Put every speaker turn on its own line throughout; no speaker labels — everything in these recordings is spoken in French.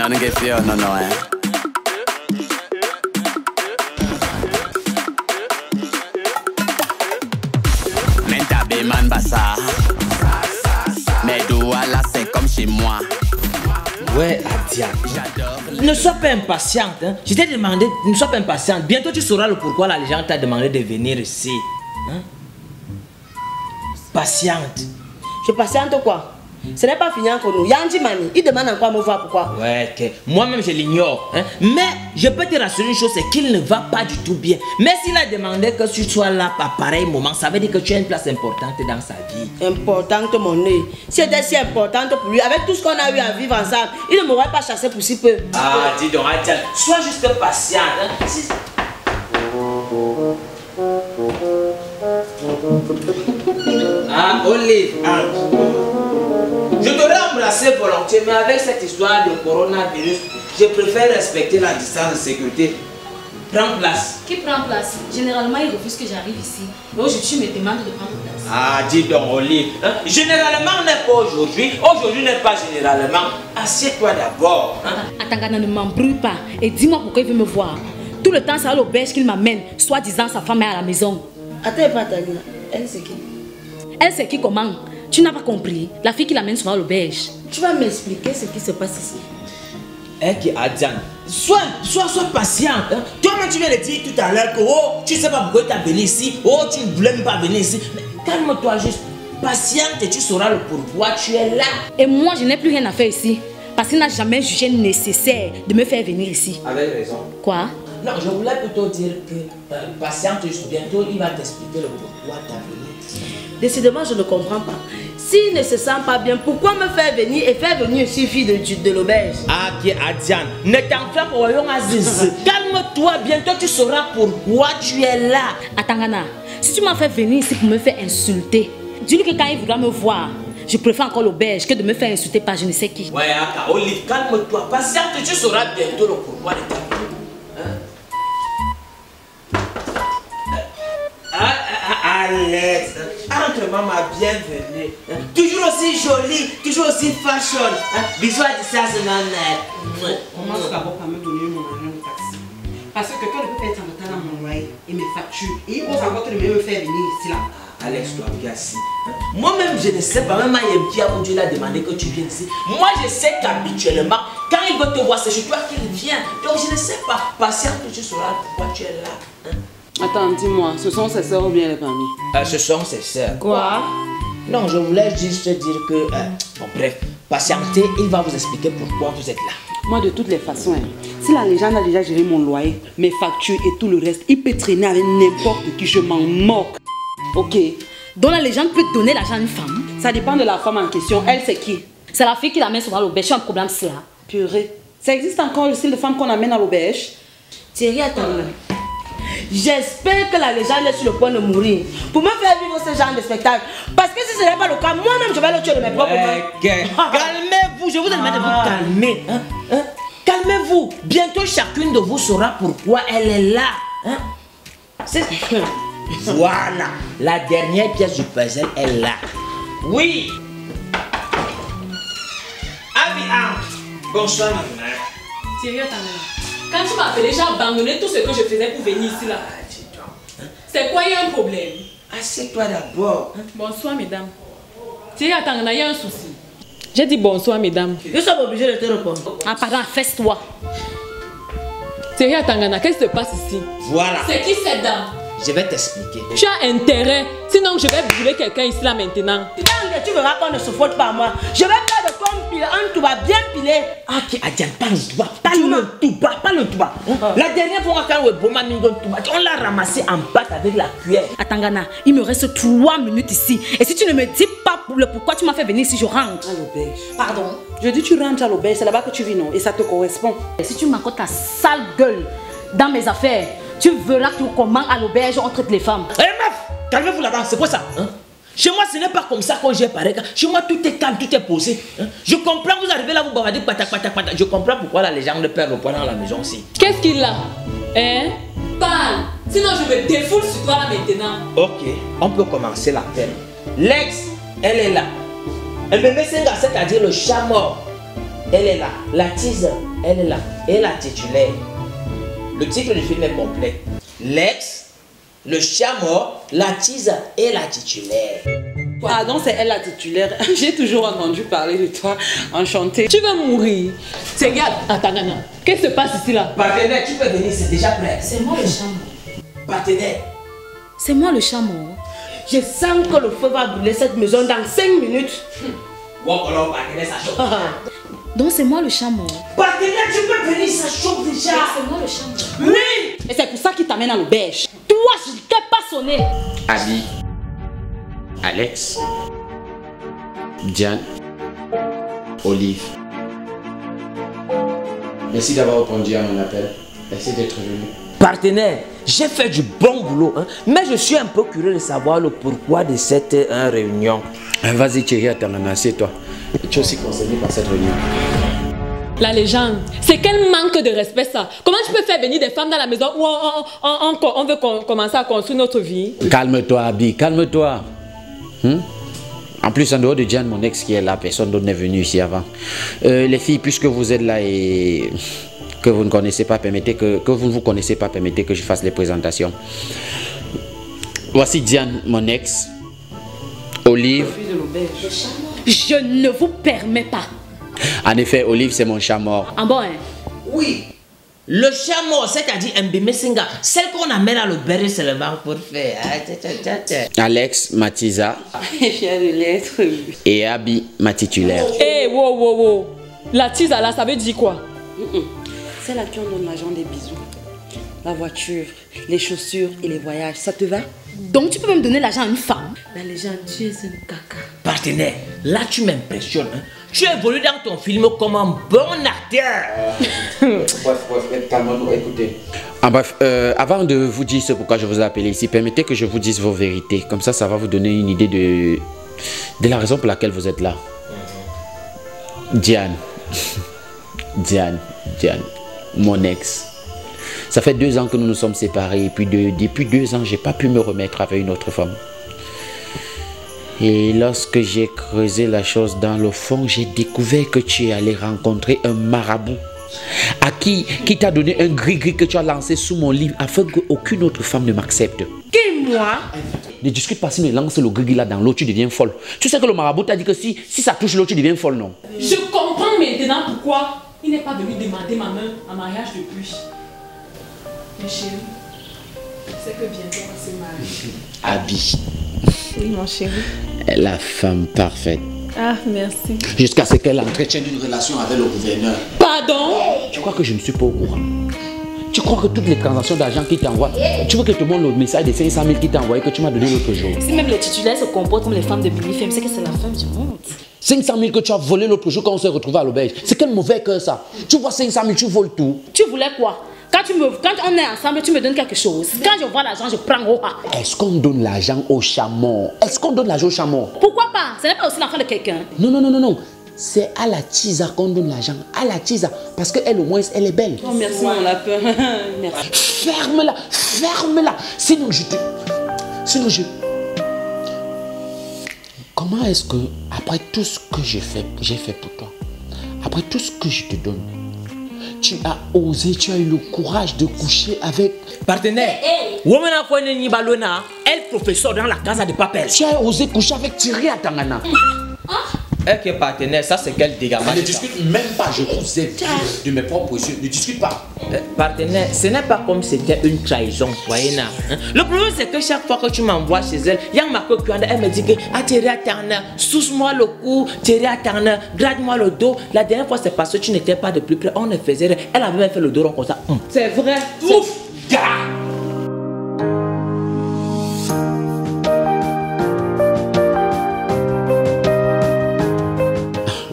non, non, hein. Mentabe man bassa. Mais Douala, c'est comme chez moi.
Ouais, Adia. Ne sois pas impatiente. Hein. Je t'ai demandé, ne sois pas impatiente. Bientôt tu sauras le pourquoi la légende t'a demandé de venir ici. Hein? Patiente.
Je patiente quoi? Ce n'est pas fini entre nous. Yanji Mani, il demande encore à me voir pourquoi.
Ouais, okay. Moi-même je l'ignore. Hein? Mais je peux te rassurer une chose, c'est qu'il ne va pas du tout bien. Mais s'il a demandé que tu sois là à pareil moment, ça veut dire que tu as une place importante dans sa vie.
Importante mon nez. Si c'était si importante pour lui, avec tout ce qu'on a eu à vivre ensemble, il ne m'aurait pas chassé pour si peu.
Ah, dis donc, Adjan, sois juste patiente. Hein? Ah, Olive, je t'aurais embrassé volontiers, mais avec cette histoire de coronavirus, je préfère respecter la distance de sécurité. Prends place.
Qui prend place? Généralement, il refuse que j'arrive ici. Et aujourd'hui, tu me demandes de prendre place.
Ah, dis donc, Olive. Hein? Généralement n'est pas aujourd'hui. Aujourd'hui n'est pas généralement. Assieds-toi d'abord. Hein?
Atangana, ne m'embrouille pas. Et dis-moi pourquoi il veut me voir. Tout le temps, c'est à l'auberge qu'il m'amène, soi-disant sa femme est à la maison.
Attends, pas Tangana. Elle, c'est qui?
Elle, c'est qui comment? Tu n'as pas compris. La fille qui l'amène souvent à l'auberge.
Tu vas m'expliquer ce qui se passe ici.
Elle qui Adjan. Sois patiente. Hein? Toi-même, tu viens de dire tout à l'heure que oh, tu ne sais pas pourquoi tu es venu ici. Oh, tu ne voulais même pas venir ici. Mais calme-toi juste. Patiente et tu sauras le pourquoi tu es là.
Et moi, je n'ai plus rien à faire ici. Parce qu'il n'a jamais jugé nécessaire de me faire venir ici.
Avec raison.
Quoi?
Non, je voulais plutôt dire que patiente juste bientôt, il va t'expliquer le pourquoi tu es venu ici.
Décidément, je ne comprends pas. S'il ne se sent pas bien, pourquoi me faire venir et faire venir aussi fille de l'auberge?
Ah, qui Adjan, ne t'enflamme pas, voyons Aziz. Calme-toi, bientôt tu sauras pourquoi tu es là.
Atangana, si tu m'as fait venir ici pour me faire insulter, dis-lui que quand il voudra me voir, je préfère encore l'auberge que de me faire insulter par je ne sais qui.
Ouais, Aka, Olive, calme-toi, patiente, tu sauras bientôt le pourquoi de ta vie. Alex, entre maman, bienvenue. Toujours aussi jolie, toujours aussi fashion. Bisous à distance, non.
Comment est-ce d'abord quand même donner mon argent au taxi? Parce que quelqu'un ne peut pas être en retard dans mon loyer et mes factures. Et il ose encore de me faire venir ici là.
Alex, toi, bien assis. Moi-même, je ne sais pas. Même Mayem qui a Dieu l'a demandé que tu viennes ici. Moi, je sais qu'habituellement, quand il veut te voir, c'est chez toi qu'il vient. Donc, je ne sais pas. Patiente, tu sauras pourquoi tu es là.
Attends, dis-moi, ce sont ses soeurs ou bien les familles?
Ce sont ses soeurs.
Quoi?
Non, je voulais juste dire que... bon, bref, patientez, il va vous expliquer pourquoi vous êtes là.
Moi, de toutes les façons, si la légende a déjà géré mon loyer, mes factures et tout le reste, il peut traîner avec n'importe qui, je m'en moque. Ok?
Donc la légende peut donner l'argent à une femme?
Ça dépend de la femme en question. Elle, c'est qui?
C'est la fille qui l'amène souvent à l'auberge. J'ai un problème, c'est là.
Purée. Ça existe encore le style de femme qu'on amène à l'auberge?
Thierry, attends. J'espère que la légende est sur le point de mourir pour me faire vivre ce genre de spectacle. Parce que si ce n'est pas le cas, moi-même je vais le tuer de mes propres mains.
Calmez-vous, je vous demande de vous calmer. Calmez-vous. Bientôt chacune de vous saura pourquoi elle est là. Voilà, la dernière pièce du puzzle est là. Oui. Bonsoir, maman.
Thierry, attends. Quand tu m'as appelé, j'ai abandonné tout ce que je faisais pour venir ici là. C'est quoi, il y a un problème?
Assieds-toi d'abord.
Bonsoir, mesdames. Thierry, attends, il y a un souci. J'ai dit bonsoir, mesdames.
Nous sommes obligés de te répondre.
Ah, pardon, fesse-toi. Thierry, attends, qu'est-ce qui se passe ici?
Voilà.
C'est qui cette dame?
Je vais t'expliquer.
Tu as intérêt. Sinon, je vais brûler quelqu'un ici là maintenant.
Tu verras qu'on ne se faute pas à moi. Je vais faire de toi un tuba bien pilé.
Ah, qui Adjan, parle le tuba. La dernière fois, quand on l'a ramassé en pâte avec la cuillère.
Atangana, il me reste 3 minutes ici. Et si tu ne me dis pas le pourquoi tu m'as fait venir ici, je rentre.
À l'auberge.
Pardon?
Je dis tu rentres à l'auberge, c'est là-bas que tu vis, non? Et ça te correspond.
Et si tu m'accordes ta sale gueule dans mes affaires, tu verras comment à l'auberge on traite les femmes.
Eh meuf, calmez-vous là-bas, c'est quoi ça? Chez moi, ce n'est pas comme ça quand j'ai pareil. Chez moi, tout est calme, tout est posé. Je comprends, vous arrivez là, vous bavardez, patak. Je comprends pourquoi la légende perd le poids dans la maison aussi.
Qu'est-ce qu'il a? Hein? Parle, sinon je me défoule sur toi là maintenant.
Ok, on peut commencer l'appel. Lex, elle est là. Elle me met 5 à 7, c'est-à-dire le chat mort. Elle est là. La teaser, elle est là. Elle est la titulaire. Le titre du film est complet. L'ex, le chat mort, la tisa et la titulaire.
Pardon, c'est elle la titulaire. J'ai toujours entendu parler de toi. Enchantée. Tu vas mourir.
C'est regarde, Tangana. Qu'est-ce qui se passe ici là?
Partenaire, tu peux venir, c'est déjà prêt.
C'est moi le chat mort.
Partenaire.
C'est moi le chat mort.
Je sens que le feu va brûler cette maison dans 5 minutes.
Bon, alors, partenaire, ça chauffe.
Donc c'est moi le chat mort.
Partenaire, tu peux venir, ça chauffe déjà.
C'est moi le chat mort.
Oui.
Et c'est pour ça qu'il t'amène à l'auberge.
Toi, je t'ai pas sonné.
Ali, Alex, Diane, Olive. Merci d'avoir répondu à mon appel. Merci d'être venu.
Partenaire, j'ai fait du bon boulot, hein, mais je suis un peu curieux de savoir le pourquoi de cette réunion.
Vas-y Thierry, attends, assieds-toi. Tu es aussi concerné par cette réunion.
La légende, c'est quel manque de respect ça. Comment tu peux faire venir des femmes dans la maison où on veut commencer à construire notre vie?
Calme-toi Abby, calme-toi. En plus, en dehors de Diane, mon ex qui est là, personne d'autre n'est venu ici avant. Les filles, puisque vous êtes là et que vous ne connaissez pas, permettez que vous ne vous connaissez pas, permettez que je fasse les présentations. Voici Diane, mon ex. Olive.
Je ne vous permets pas.
En effet, Olive, c'est mon chat mort.
En bon, hein?
Oui, le chat mort, c'est-à-dire Mbeme Singa, celle qu'on amène à l'auberge seulement pour faire.
Alex, ma tisa.
Fière de l'être.
Et Abby, ma titulaire.
Eh, wow. La tise là, ça veut dire quoi?
C'est là qui on donne l'argent des bisous. La voiture, les chaussures et les voyages. Ça te va?
Donc tu peux même donner l'argent à une femme.
La légende, tu es un caca.
Partenaire, là tu m'impressionnes. Hein. Tu évolues dans ton film comme un bon acteur.
Bref, calmons-nous, écoutez. Bref, avant de vous dire ce pourquoi je vous ai appelé ici, permettez que je vous dise vos vérités. Comme ça va vous donner une idée de la raison pour laquelle vous êtes là. Diane. Diane, mon ex. Ça fait 2 ans que nous nous sommes séparés et puis depuis 2 ans, j'ai pas pu me remettre avec une autre femme. Et lorsque j'ai creusé la chose dans le fond, j'ai découvert que tu es allé rencontrer un marabout à qui t'a donné un gris-gris que tu as lancé sous mon lit afin qu'aucune autre femme ne m'accepte.
Qui, moi?
Ne discute pas, si tu lances le gris-gris là dans l'eau, tu deviens folle. Tu sais que le marabout t'a dit que si ça touche l'eau, tu deviens folle, non?
Je comprends maintenant pourquoi il n'est pas venu demander ma main en mariage depuis. Mais chérie, c'est que bientôt on se marie.
Abby.
Oui, mon chéri.
La femme parfaite.
Ah, merci.
Jusqu'à ce qu'elle entretienne une relation avec le gouverneur.
Pardon?
Tu crois que je ne suis pas au courant? Tu crois que toutes les transactions d'argent qu'il t'envoie, tu veux que je te montre le message de 500 000 qu'il t'a envoyé que tu m'as donné l'autre jour?
Si même les titulaires se comportent comme les femmes de Billy, c'est que c'est la femme du monde.
500 000 que tu as volé l'autre jour quand on s'est retrouvé à l'auberge. C'est quel mauvais cœur ça? Tu vois 500 000, tu voles tout.
Tu voulais quoi? Quand on est ensemble, tu me donnes quelque chose. Quand je vois l'argent, je prends au ha.
Est-ce qu'on donne l'argent au chameau? Est-ce qu'on donne l'argent au chameau?
Pourquoi pas? Ce n'est pas aussi l'enfant de quelqu'un.
Non. C'est à la tisa qu'on donne l'argent. À la tisa. Parce qu'elle, au moins, elle est belle.
Oh, merci, mon lapin. Merci.
Ferme-la. Sinon, je... Comment est-ce que, après tout ce que j'ai fait pour toi, après tout ce que je te donne, tu as osé, tu as eu le courage de coucher avec...
Partenaire, elle professeur dans la casa de papel.
Tu as osé coucher avec Thierry à Tangana.
Ok, partenaire, ça c'est quel dégât?
Ne discute même pas, je vous ai vu de mes propres yeux. Ne discute pas.
Partenaire, ce n'est pas comme c'était une trahison, voyez là. Le problème c'est que chaque fois que tu m'envoies chez elle, il y a Marco Kuanda, elle me dit que Thierry à Tangana, sousse-moi le cou, Thierry à Tangana, grade-moi le dos. La dernière fois c'est parce que tu n'étais pas de plus près, on ne faisait rien. Elle avait même fait le dos rond comme ça.
C'est vrai.
Ouf, gars!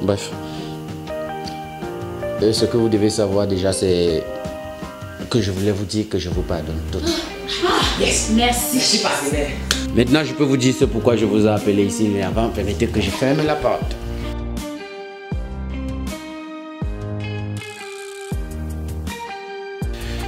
Bref. Ce que vous devez savoir déjà, c'est que je voulais vous dire que je vous pardonne toutes.
Yes,
merci.
Partenaire.
Maintenant, je peux vous dire ce pourquoi je vous ai appelé ici, mais avant, permettez que je ferme la porte.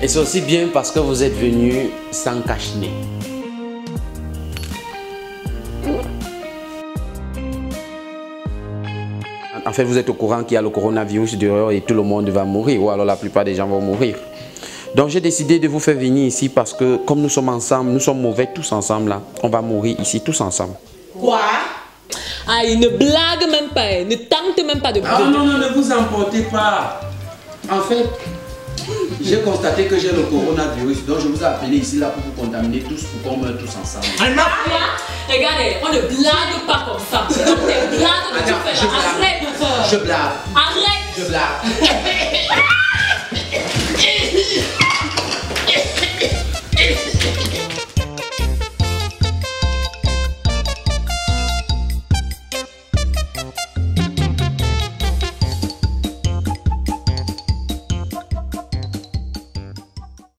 Et c'est aussi bien parce que vous êtes venu sans cache-nez. En fait, vous êtes au courant qu'il y a le coronavirus dehors et tout le monde va mourir, ou alors la plupart des gens vont mourir. Donc j'ai décidé de vous faire venir ici parce que comme nous sommes ensemble, nous sommes mauvais tous ensemble là. On va mourir ici tous ensemble.
Quoi? Ah, il ne blague même pas, ne tente même pas de blaguer.
Non, ne vous emportez pas. En fait, j'ai constaté que j'ai le coronavirus, donc je vous ai appelé ici là pour vous contaminer tous, pour qu'on meure tous ensemble.
Regardez, on ne blague pas comme ça. Donc tes blagues que tu fais là, arrête.
Je blague.
Arrête.
Je blague.